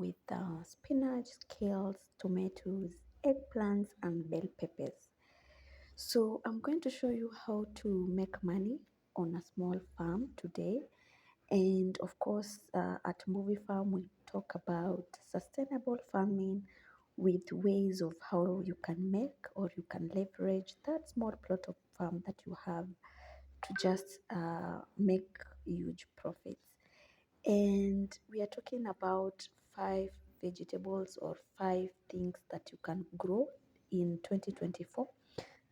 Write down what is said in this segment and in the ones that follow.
with spinach, kales, tomatoes, eggplants, and bell peppers. So I'm going to show you how to make money on a small farm today. And of course, at Movie Farm, we talk about sustainable farming with ways of how you can make or you can leverage that small plot of farm that you have to just make huge profits. And we are talking about five vegetables or five things that you can grow in 2024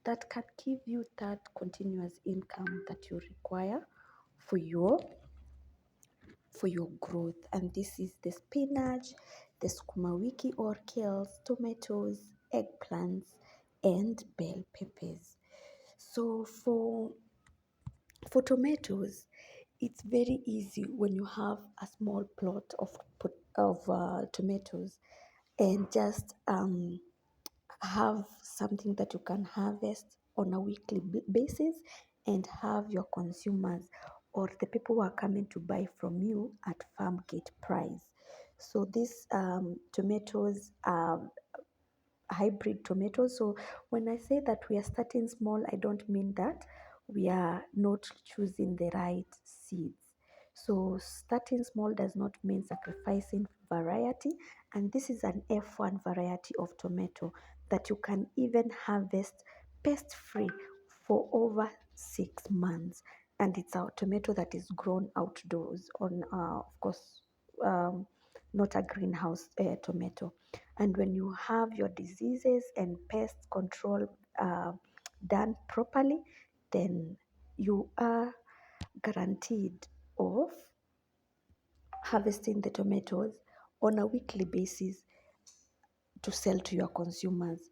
that can give you that continuous income that you require for your for your growth. And this is the spinach, the sukuma wiki or kales, tomatoes, eggplants, and bell peppers. So for tomatoes, it's very easy when you have a small plot of tomatoes and just have something that you can harvest on a weekly basis and have your consumers or the people who are coming to buy from you at farm gate price. So these tomatoes are hybrid tomatoes. So when I say that we are starting small, I don't mean that we are not choosing the right seeds. So starting small does not mean sacrificing variety. And this is an F1 variety of tomato that you can even harvest pest free for over 6 months. And it's a tomato that is grown outdoors on, of course, um, not a greenhouse tomato. And when you have your diseases and pest control done properly, then you are guaranteed of harvesting the tomatoes on a weekly basis to sell to your consumers.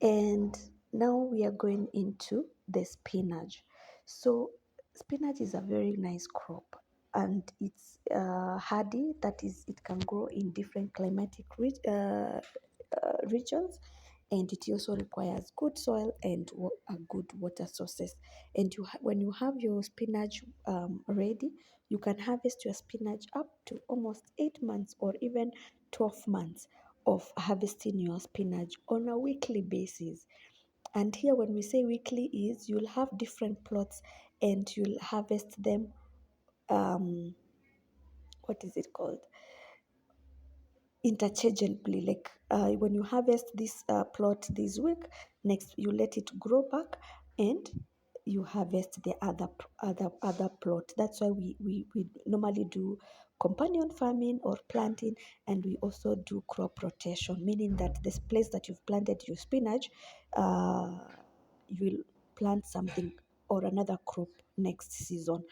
And now we are going into the spinach. So spinach is a very nice crop and it's hardy, that is it can grow in different climatic regions, and it also requires good soil and a good water sources. And when you have your spinach ready, you can harvest your spinach up to almost 8 months or even 12 months of harvesting your spinach on a weekly basis. And here, when we say weekly, is you'll have different plots and you'll harvest them. What is it called? Interchangeably, like when you harvest this plot this week, next you let it grow back and you harvest the other plot. That's why we normally do companion farming or planting, and we also do crop rotation, meaning that this place that you've planted your spinach, you will plant something or another crop next season.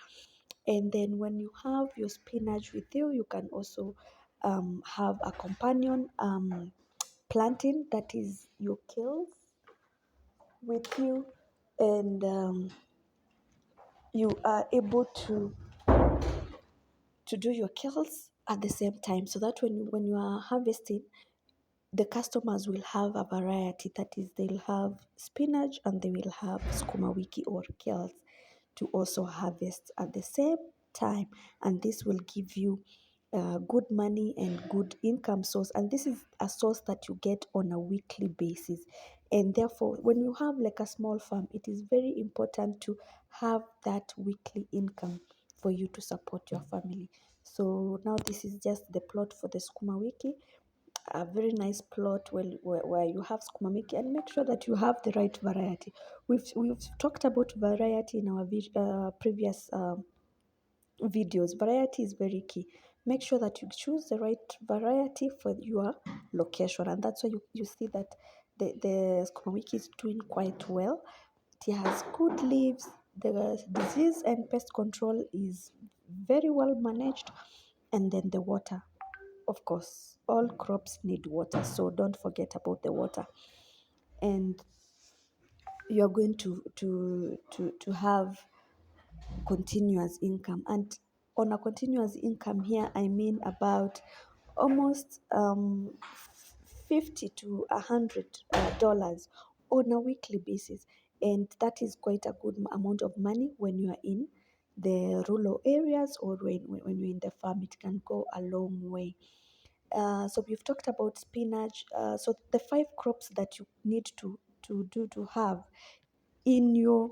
And then when you have your spinach with you, you can also have a companion planting, that is your kales with you, and you are able to do your kales at the same time, so that when you are harvesting, the customers will have a variety. That is, they'll have spinach and they will have sukuma wiki or kales to also harvest at the same time. And this will give you good money and good income source. And this is a source that you get on a weekly basis. And therefore, when you have like a small farm, it is very important to have that weekly income for you to support your family. So now this is just the plot for the sukuma wiki, a very nice plot where you have sukuma wiki, and make sure that you have the right variety. We've talked about variety in our previous videos. Variety is very key. Make sure that you choose the right variety for your location, and that's why you see that the sukuma wiki is doing quite well. It has good leaves. The disease and pest control is very well managed, and then the water, of course, all crops need water, so don't forget about the water. And you're going to have continuous income. And on a continuous income here, I mean about almost 50 to $100 on a weekly basis. And that is quite a good amount of money when you are in the rural areas, or when you're in the farm. It can go a long way. So we've talked about spinach. So the five crops that you need to have in your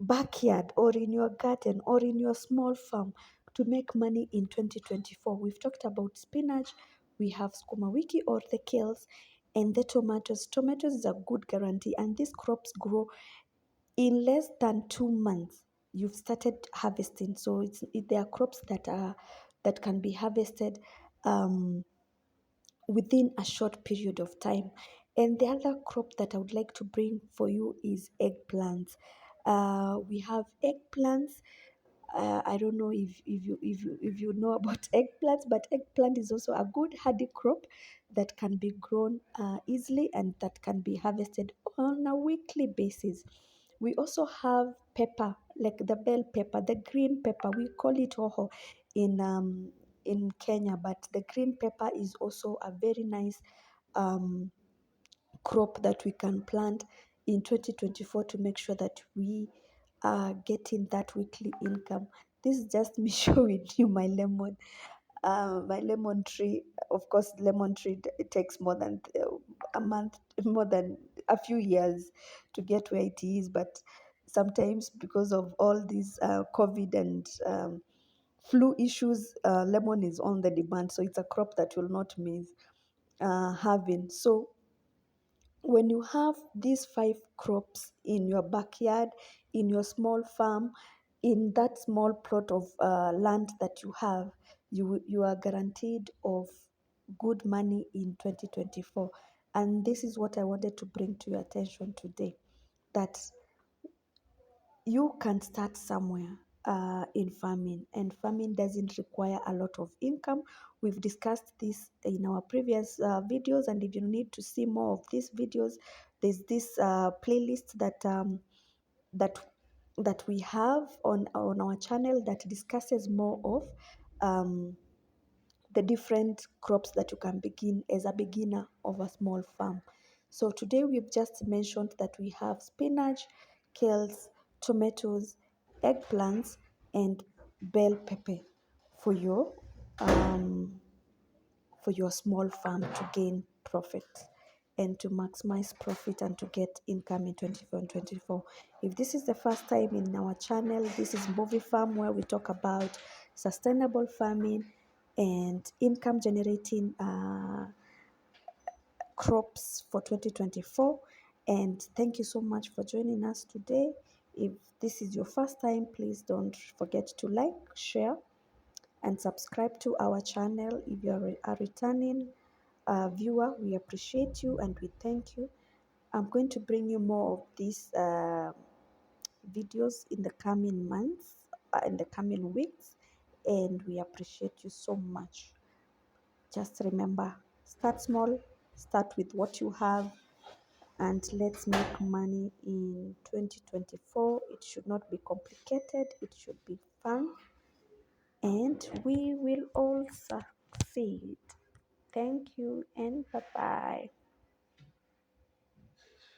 backyard or in your garden or in your small farm to make money in 2024. We've talked about spinach, we have skuma wiki or the kales, and the tomatoes. Tomatoes is a good guarantee, and these crops grow in less than 2 months. You've started harvesting, so there are crops that can be harvested within a short period of time. And the other crop that I would like to bring for you is eggplants. We have eggplants. I don't know if you know about eggplants, but eggplant is also a good hardy crop that can be grown easily and that can be harvested on a weekly basis. We also have pepper, like the bell pepper, the green pepper. We call it hoho in Kenya, but the green pepper is also a very nice um, crop that we can plant in 2024 to make sure that we are getting that weekly income. This is just me showing you my lemon tree. Of course, lemon tree it takes more than a month, more than a few years to get where it is. But sometimes because of all these COVID and flu issues, lemon is on the demand. So it's a crop that will not miss having. So when you have these five crops in your backyard, in your small farm, in that small plot of land that you have, you are guaranteed of good money in 2024. And this is what I wanted to bring to your attention today, that you can start somewhere in farming, and farming doesn't require a lot of income. We've discussed this in our previous videos, and if you need to see more of these videos, there's this playlist that that we have on our channel that discusses more of um, the different crops that you can begin as a beginner of a small farm. So today we've just mentioned that we have spinach, kales, tomatoes, eggplants, and bell pepper for your um, for your small farm to gain profit and to maximize profit and to get income in 24 and 24. If this is the first time in our channel, this is Movie Farm, where we talk about sustainable farming and income generating crops for 2024. And thank you so much for joining us today. If this is your first time, please don't forget to like, share, and subscribe to our channel. If you are a returning viewer, we appreciate you and we thank you. I'm going to bring you more of these videos in the coming months, in the coming weeks, and we appreciate you so much. Just remember, start small, start with what you have, and let's make money in 2024. It should not be complicated, it should be fun, and we will all succeed. Thank you and bye bye.